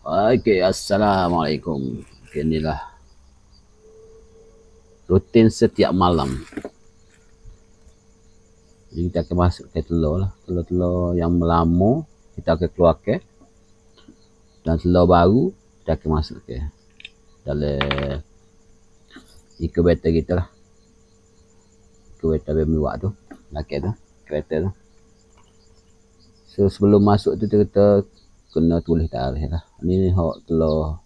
Okey, Assalamualaikum. Inilah rutin setiap malam. Jadi kita akan masuk ke telur lah. Telur-telur yang melama kita akan keluarkan. Dan telur baru kita akan masuk ke dalam incubator kita lah. Incubator bermiwak tu. Lakat tu. Kereta tu. So sebelum masuk tu kita kena tulis tarikh lah. Ni hok telur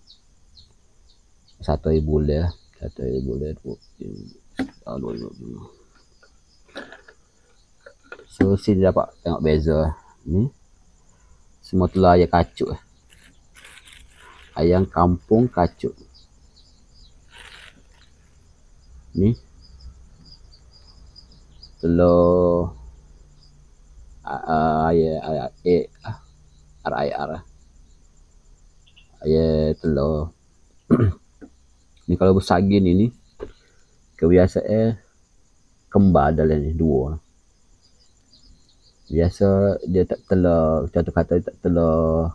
1,000 bulan lah. 1,000 bulan tu. So sini dapat tengok beza. Ni semua telur ayam kacuk. Ayam kampung kacuk. Ni telur ayam RIR. Ayam telur. Ni kalau besar gini ni kebiasaan kembar dalam ni dua. Biasa dia tak telur, contoh kata dia tak telur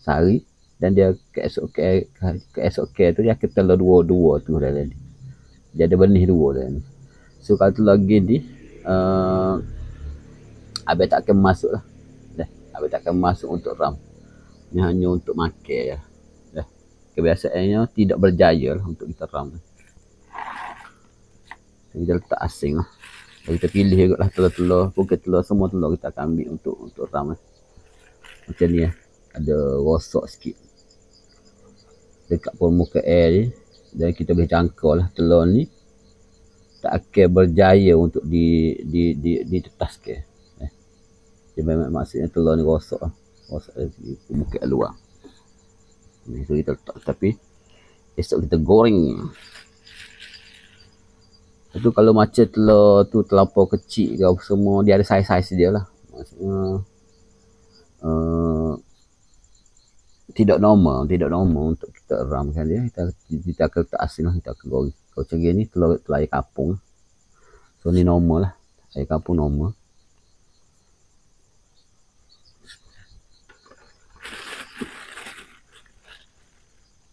sehari dan dia keesok tu dia akan telur dua tu dalam ni. Dia ada benih dua dalam ni. So kalau telur gini abang tak akan masuk lah. Abang tak akan masuk untuk ram. Ni hanya untuk makan je. Kebiasaannya tidak berjaya lah untuk kita ram. Kita letak asing lah. Kita pilih juga lah telur-telur. Bukan telur, semua telur kita akan ambil untuk ram lah. Macam ni lah. Ada rosak sikit. Dekat permukaan air ni. Dan kita boleh jangkau lah telur ni. Tak akan berjaya untuk ditetaskan. Dia memang maksudnya telur ni rosak lah. Rosak dari permukaan luar. So kita letak, tapi esok kita goreng. Itu kalau macam telur tu terlampau kecil ke semua, dia ada saiz-saiz dia lah. Maksudnya tidak normal untuk kita ramkan dia. Kita akan letak asin lah, kita akan goreng. Kalau macam ni telur ayam kampung. So ni normal lah, ayam kampung normal.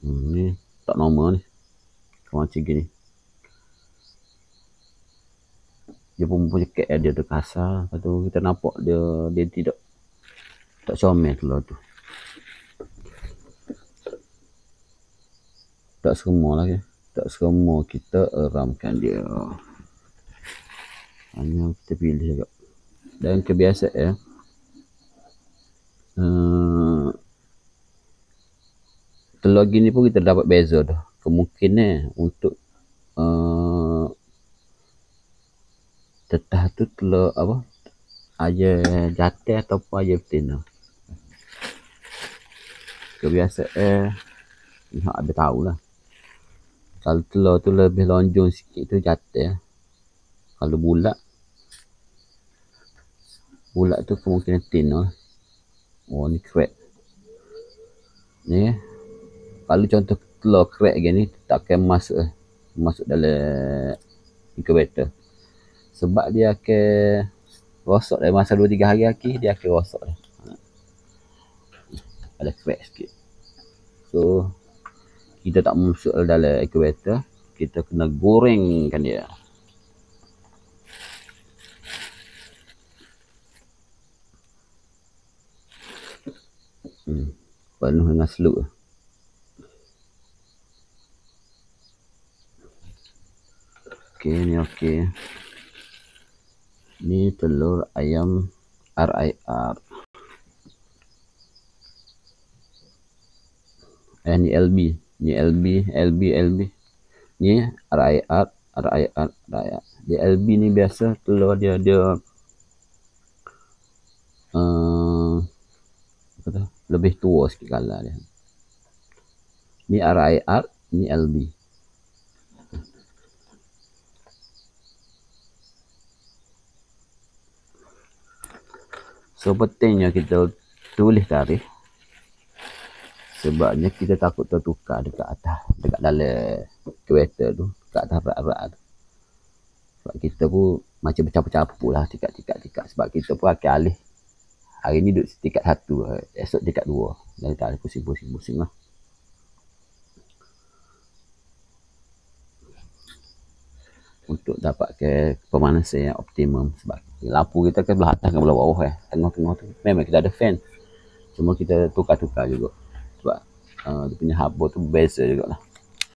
Ni tak normal ni. Kalau macam gini. Dia pun cekik dia tu kasar. Lepas tu kita nampak dia tak comel telur tu. Tak semua lah ya. Tak semua kita ramkan dia. Hanya kita pilih juga. Dan kebiasaan telur gini pun kita dapat beza dah. Kemungkinan untuk tetah tu telur apa? Ayam jantan ataupun ayam betina. Kebiasaan ni hak ada tahulah. Kalau telur tu lebih lonjong sikit tu jantan. Kalau bulat tu kemungkinan betina. Oh ni crack. Ni kalau contoh telur crack gini tak akan masuk dalam incubator. Sebab dia akan rosak dalam masa 2-3 hari lagi dia akan rosak dah. Ada crack sikit. So kita tak masuk dalam incubator, kita kena gorengkan dia. Penuh dengan seluk. Okey, ni okey. Ni telur ayam RIR. Ni LB. Ni LB. Ni RIR. Di LB ni biasa telur dia lebih tua sikit kalah dia. Ni RIR, ni LB. So pentingnya kita tulis tarikh. Sebabnya kita takut tertukar dekat atas, dekat dalam kereta tu, dekat atas rak-rak tu. Sebab kita pun macam bercampur-campur lah, tikat. Sebab kita pun akan alih Hari ni duduk tingkat 1, esok tingkat 2. Dan tak ada pusing-pusing lah. Untuk dapatkan pemanasan yang optimum, sebab lampu kita kan belah atas dengan belah bawah tengah-tengah tu memang kita ada fan, cuma kita tukar-tukar juga sebab dia punya haba tu berbeza juga lah.